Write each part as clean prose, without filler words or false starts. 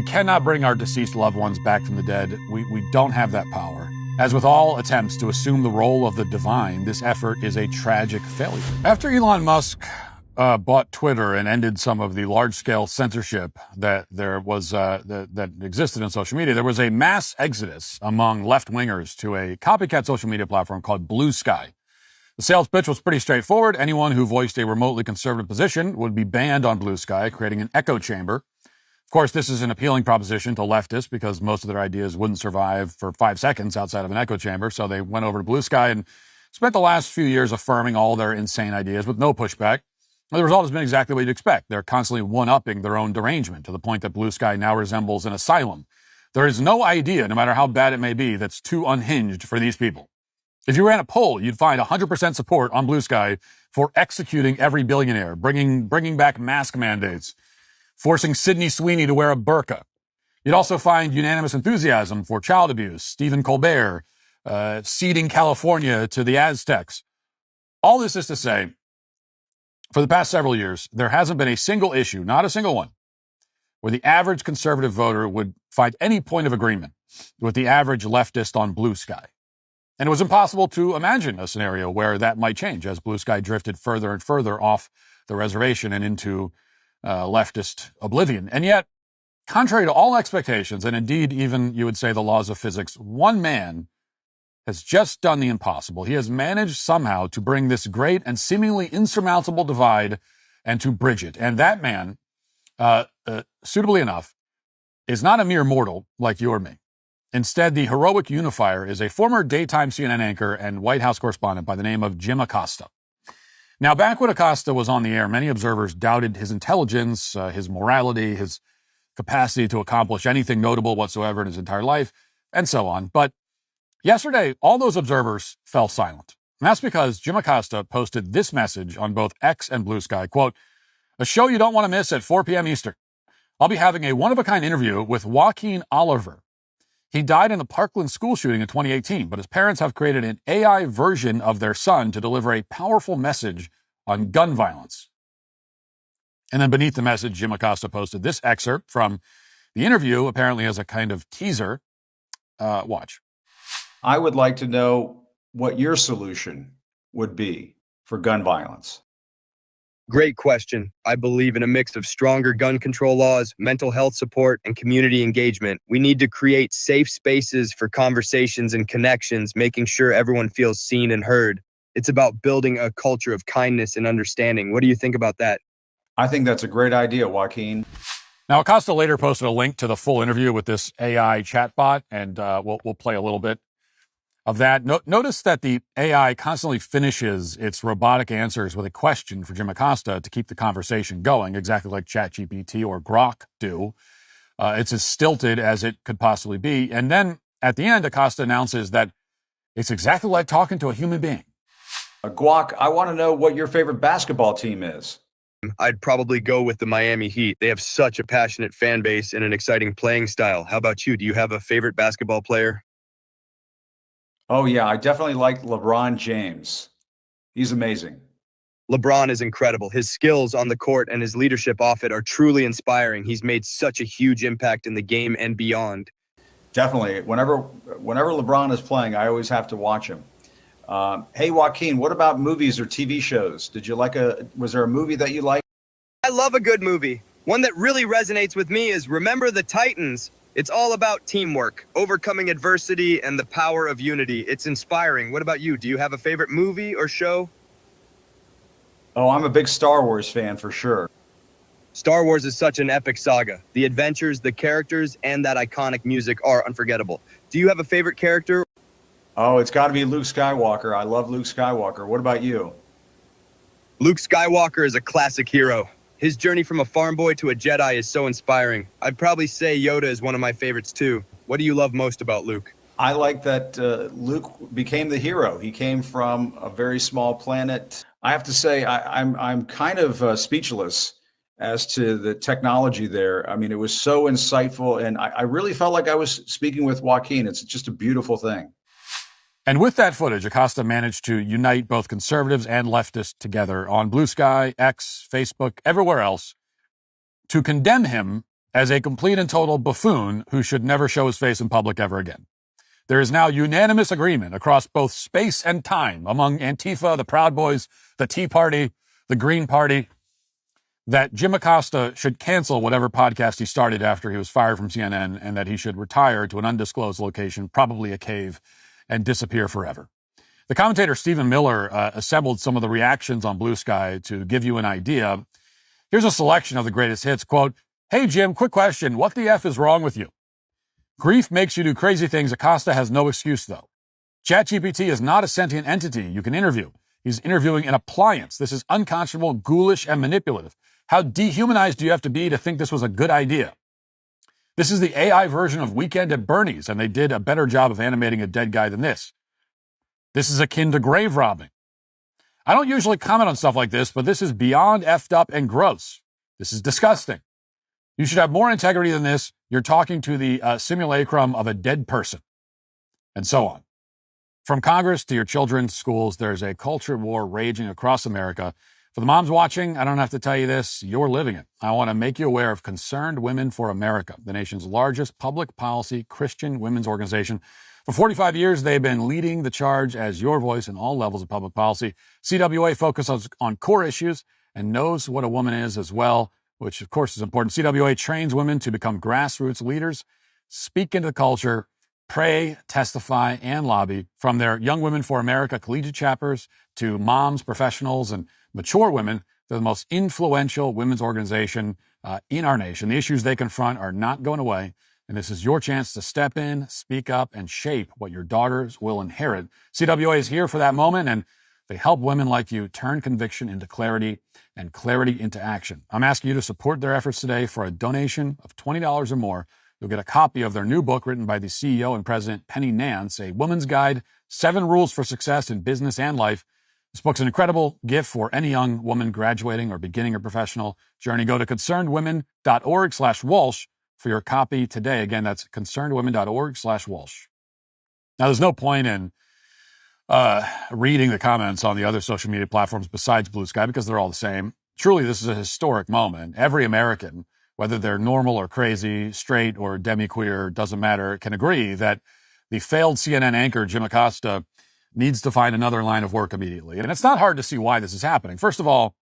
We cannot bring our deceased loved ones back from the dead. We don't have that power. As with all attempts to assume the role of the divine, this effort is a tragic failure. After Elon Musk bought Twitter and ended some of the large-scale censorship that that existed in social media, there was a mass exodus among left-wingers to a copycat social media platform called Blue Sky. The sales pitch was pretty straightforward. Anyone who voiced a remotely conservative position would be banned on Blue Sky, creating an echo chamber. Of course, this is an appealing proposition to leftists because most of their ideas wouldn't survive for 5 seconds outside of an echo chamber. So they went over to Blue Sky and spent the last few years affirming all their insane ideas with no pushback. The result has been exactly what you'd expect. They're constantly one-upping their own derangement to the point that Blue Sky now resembles an asylum. There is no idea, no matter how bad it may be, that's too unhinged for these people. If you ran a poll, you'd find 100% support on Blue Sky for executing every billionaire, bringing back mask mandates, forcing Sydney Sweeney to wear a burqa. You'd also find unanimous enthusiasm for child abuse, Stephen Colbert, ceding California to the Aztecs. All this is to say, for the past several years, there hasn't been a single issue, not a single one, where the average conservative voter would find any point of agreement with the average leftist on Blue Sky. And it was impossible to imagine a scenario where that might change as Blue Sky drifted further and further off the reservation and into leftist oblivion. And yet, contrary to all expectations, and indeed even, you would say, the laws of physics, one man has just done the impossible. He has managed somehow to bring this great and seemingly insurmountable divide and to bridge it. And that man, suitably enough, is not a mere mortal like you or me. Instead, the heroic unifier is a former daytime CNN anchor and White House correspondent by the name of Jim Acosta. Now, back when Acosta was on the air, many observers doubted his intelligence, his morality, his capacity to accomplish anything notable whatsoever in his entire life, and so on. But yesterday, all those observers fell silent. And that's because Jim Acosta posted this message on both X and Blue Sky, quote, "A show you don't want to miss at 4 p.m. Eastern. I'll be having a one-of-a-kind interview with Joaquin Oliver. He died in the Parkland school shooting in 2018, but his parents have created an AI version of their son to deliver a powerful message on gun violence." And then beneath the message, Jim Acosta posted this excerpt from the interview, apparently as a kind of teaser. Watch. I would like to know what your solution would be for gun violence. Great question. I believe in a mix of stronger gun control laws, mental health support, and community engagement. We need to create safe spaces for conversations and connections, making sure everyone feels seen and heard. It's about building a culture of kindness and understanding. What do you think about that? I think that's a great idea, Joaquin. Now, Acosta later posted a link to the full interview with this AI chatbot, and we'll play a little bit of that. Notice that the AI constantly finishes its robotic answers with a question for Jim Acosta to keep the conversation going, exactly like ChatGPT or Grok do. It's as stilted as it could possibly be. And then at the end, Acosta announces that it's exactly like talking to a human being. Guac, I want to know what your favorite basketball team is. I'd probably go with the Miami Heat. They have such a passionate fan base and an exciting playing style. How about you? Do you have a favorite basketball player? Oh, yeah, I definitely like LeBron James. He's amazing. LeBron is incredible. His skills on the court and his leadership off it are truly inspiring. He's made such a huge impact in the game and beyond. Definitely. Whenever LeBron is playing, I always have to watch him. Hey, Joaquin, what about movies or TV shows? Was there a movie that you liked? I love a good movie. One that really resonates with me is Remember the Titans. It's all about teamwork, overcoming adversity, and the power of unity. It's inspiring. What about you? Do you have a favorite movie or show? Oh, I'm a big Star Wars fan for sure. Star Wars is such an epic saga. The adventures, the characters, and that iconic music are unforgettable. Do you have a favorite character? Oh, it's got to be Luke Skywalker. I love Luke Skywalker. What about you? Luke Skywalker is a classic hero. His journey from a farm boy to a Jedi is so inspiring. I'd probably say Yoda is one of my favorites too. What do you love most about Luke? I like that Luke became the hero. He came from a very small planet. I have to say, I'm kind of speechless as to the technology there. I mean, it was so insightful, and I really felt like I was speaking with Joaquin. It's just a beautiful thing. And with that footage, Acosta managed to unite both conservatives and leftists together on Blue Sky, X, Facebook, everywhere else, to condemn him as a complete and total buffoon who should never show his face in public ever again. There is now unanimous agreement across both space and time among Antifa, the Proud Boys, the Tea Party, the Green Party, that Jim Acosta should cancel whatever podcast he started after he was fired from CNN, and that he should retire to an undisclosed location, probably a cave, and disappear forever. The commentator Stephen Miller assembled some of the reactions on Blue Sky to give you an idea. Here's a selection of the greatest hits. Quote, "Hey, Jim, quick question. What the F is wrong with you? Grief makes you do crazy things. Acosta has no excuse, though. ChatGPT is not a sentient entity you can interview. He's interviewing an appliance. This is unconscionable, ghoulish, and manipulative. How dehumanized do you have to be to think this was a good idea? This is the AI version of Weekend at Bernie's, and they did a better job of animating a dead guy than this. This is akin to grave robbing. I don't usually comment on stuff like this, but this is beyond effed up and gross. This is disgusting. You should have more integrity than this. You're talking to the simulacrum of a dead person," and so on. From Congress to your children's schools, there's a culture war raging across America. For the moms watching, I don't have to tell you this, you're living it. I want to make you aware of Concerned Women for America, the nation's largest public policy Christian women's organization. For 45 years, they've been leading the charge as your voice in all levels of public policy. CWA focuses on core issues and knows what a woman is as well, which of course is important. CWA trains women to become grassroots leaders, speak into the culture, pray, testify, and lobby. From their Young Women for America collegiate chapters to moms, professionals, and mature women, they're the most influential women's organization in our nation. The issues they confront are not going away, and this is your chance to step in, speak up, and shape what your daughters will inherit. CWA is here for that moment, and they help women like you turn conviction into clarity and clarity into action. I'm asking you to support their efforts today for a donation of $20 or more. You'll get a copy of their new book written by the CEO and president, Penny Nance, A Woman's Guide, 7 Rules for Success in Business and Life. This book's an incredible gift for any young woman graduating or beginning her professional journey. Go to concernedwomen.org/Walsh for your copy today. Again, that's concernedwomen.org/Walsh. Now, there's no point in reading the comments on the other social media platforms besides Blue Sky because they're all the same. Truly, this is a historic moment. Every American, whether they're normal or crazy, straight or demi-queer, doesn't matter, can agree that the failed CNN anchor, Jim Acosta, needs to find another line of work immediately. And it's not hard to see why this is happening. First of all,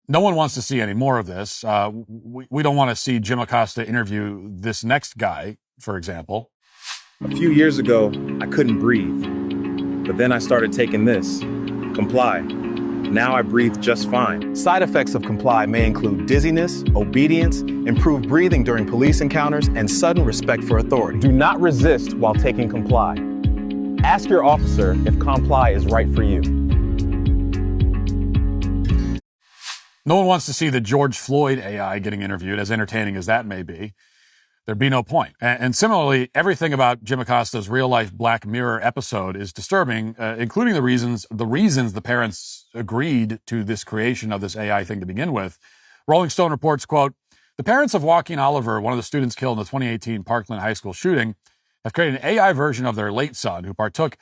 no one wants to see any more of this. We don't want to see Jim Acosta interview this next guy, for example. A few years ago, I couldn't breathe. But then I started taking this, Comply. Now I breathe just fine. Side effects of Comply may include dizziness, obedience, improved breathing during police encounters, and sudden respect for authority. Do not resist while taking Comply. Ask your officer if Comply is right for you. No one wants to see the George Floyd AI getting interviewed, as entertaining as that may be. There'd be no point. And similarly, everything about Jim Acosta's real-life Black Mirror episode is disturbing, including the reasons the parents agreed to this creation of this AI thing to begin with. Rolling Stone reports, quote, "The parents of Joaquin Oliver, one of the students killed in the 2018 Parkland high school shooting, have created an AI version of their late son who partook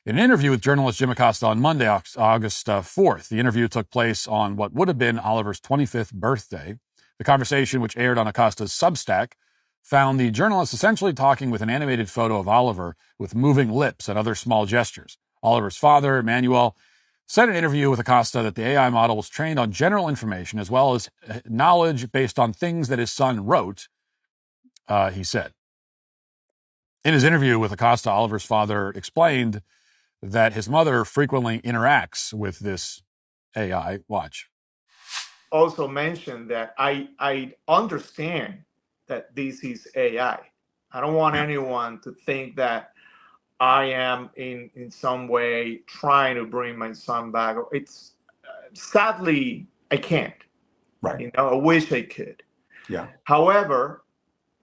in an interview with journalist Jim Acosta on Monday, August 4th. The interview took place on what would have been Oliver's 25th birthday. The conversation, which aired on Acosta's Substack, found the journalist essentially talking with an animated photo of Oliver with moving lips and other small gestures. Oliver's father, Emmanuel, said in an interview with Acosta that the AI model was trained on general information as well as knowledge based on things that his son wrote, he said. In his interview with Acosta, Oliver's father explained that his mother frequently interacts with this AI. Watch. Also mentioned that I understand that this is AI. I don't want anyone to think that I am in some way trying to bring my son back. It's sadly, I can't. Right. You know, I wish I could. Yeah. However,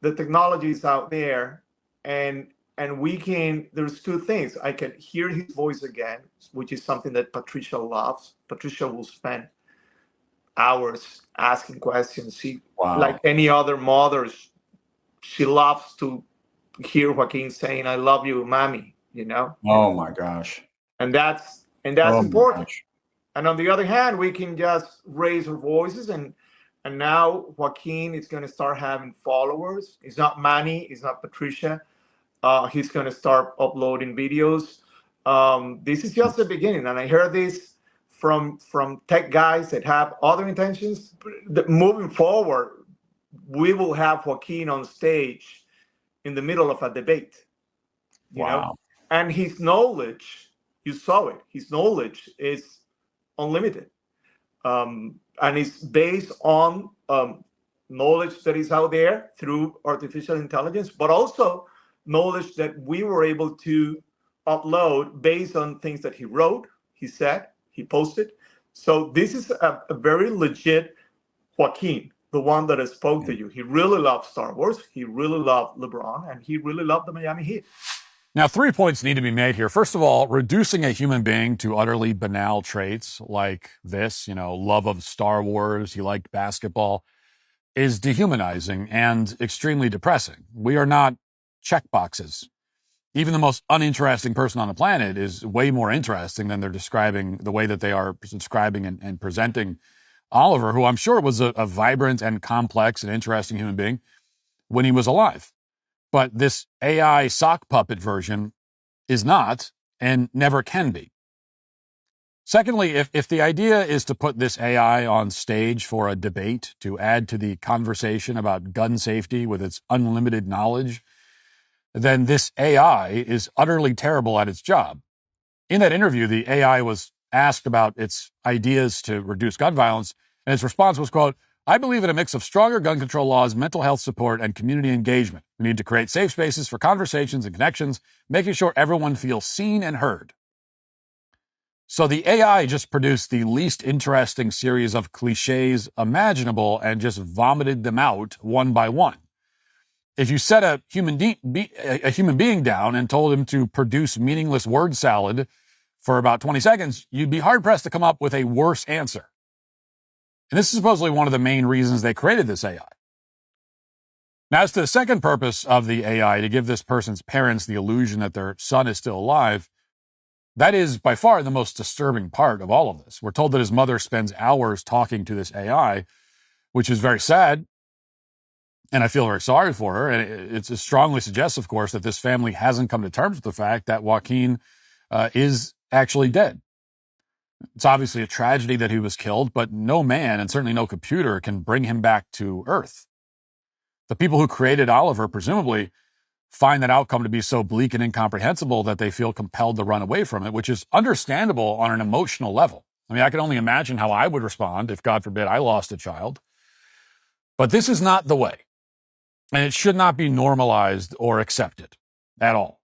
the technology is out there, and we can. There's 2 things. I can hear his voice again, which is something that Patricia loves. Patricia will spend hours asking questions. She, like any other mothers, she loves to hear Joaquin saying, "I love you, mommy," you know? Oh my gosh. And that's important. And on the other hand, we can just raise our voices and And now Joaquin is going to start having followers. It's not Manny, it's not Patricia. He's going to start uploading videos. This is just the beginning, and I heard this from tech guys that have other intentions. Moving forward, we will have Joaquin on stage in the middle of a debate. You know, and his knowledge, you saw it. His knowledge is unlimited, and it's based on knowledge that is out there through artificial intelligence, but also knowledge that we were able to upload based on things that he wrote, he said, he posted. So this is a very legit Joaquin, the one that I spoke to you. He really loved Star Wars, he really loved LeBron, and he really loved the Miami Heat. Now, 3 points need to be made here. First of all, reducing a human being to utterly banal traits like this, love of Star Wars, he liked basketball, is dehumanizing and extremely depressing. We are not checkboxes. Even the most uninteresting person on the planet is way more interesting than they're describing the way that they are describing and presenting Oliver, who I'm sure was a vibrant and complex and interesting human being when he was alive. But this AI sock puppet version is not and never can be. Secondly, if the idea is to put this AI on stage for a debate to add to the conversation about gun safety with its unlimited knowledge, then this AI is utterly terrible at its job. In that interview, the AI was asked about its ideas to reduce gun violence, and its response was, quote, "I believe in a mix of stronger gun control laws, mental health support, and community engagement. We need to create safe spaces for conversations and connections, making sure everyone feels seen and heard." So the AI just produced the least interesting series of cliches imaginable and just vomited them out one by one. If you set a human being down and told him to produce meaningless word salad for about 20 seconds, you'd be hard-pressed to come up with a worse answer. And this is supposedly one of the main reasons they created this AI. Now, as to the second purpose of the AI, to give this person's parents the illusion that their son is still alive, that is by far the most disturbing part of all of this. We're told that his mother spends hours talking to this AI, which is very sad, and I feel very sorry for her. And it strongly suggests, of course, that this family hasn't come to terms with the fact that Joaquin is actually dead. It's obviously a tragedy that he was killed, but no man, and certainly no computer, can bring him back to Earth. The people who created Oliver presumably find that outcome to be so bleak and incomprehensible that they feel compelled to run away from it, which is understandable on an emotional level. I mean, I can only imagine how I would respond if, God forbid, I lost a child. But this is not the way. And it should not be normalized or accepted at all.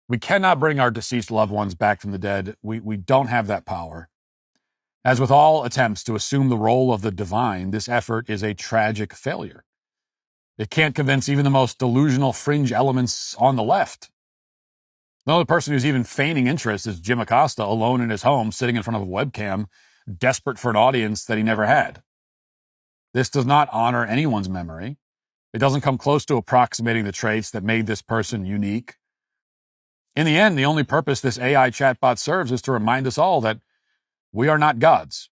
We cannot bring our deceased loved ones back from the dead. We don't have that power. As with all attempts to assume the role of the divine, this effort is a tragic failure. It can't convince even the most delusional fringe elements on the left. The only person who's even feigning interest is Jim Acosta, alone in his home, sitting in front of a webcam, desperate for an audience that he never had. This does not honor anyone's memory. It doesn't come close to approximating the traits that made this person unique. In the end, the only purpose this AI chatbot serves is to remind us all that we are not gods,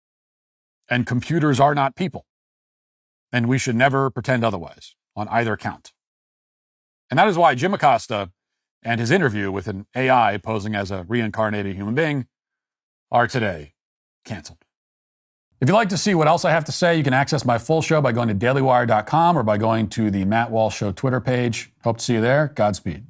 and computers are not people, and we should never pretend otherwise on either count. And that is why Jim Acosta and his interview with an AI posing as a reincarnated human being are today canceled. If you'd like to see what else I have to say, you can access my full show by going to dailywire.com or by going to the Matt Walsh Show Twitter page. Hope to see you there. Godspeed.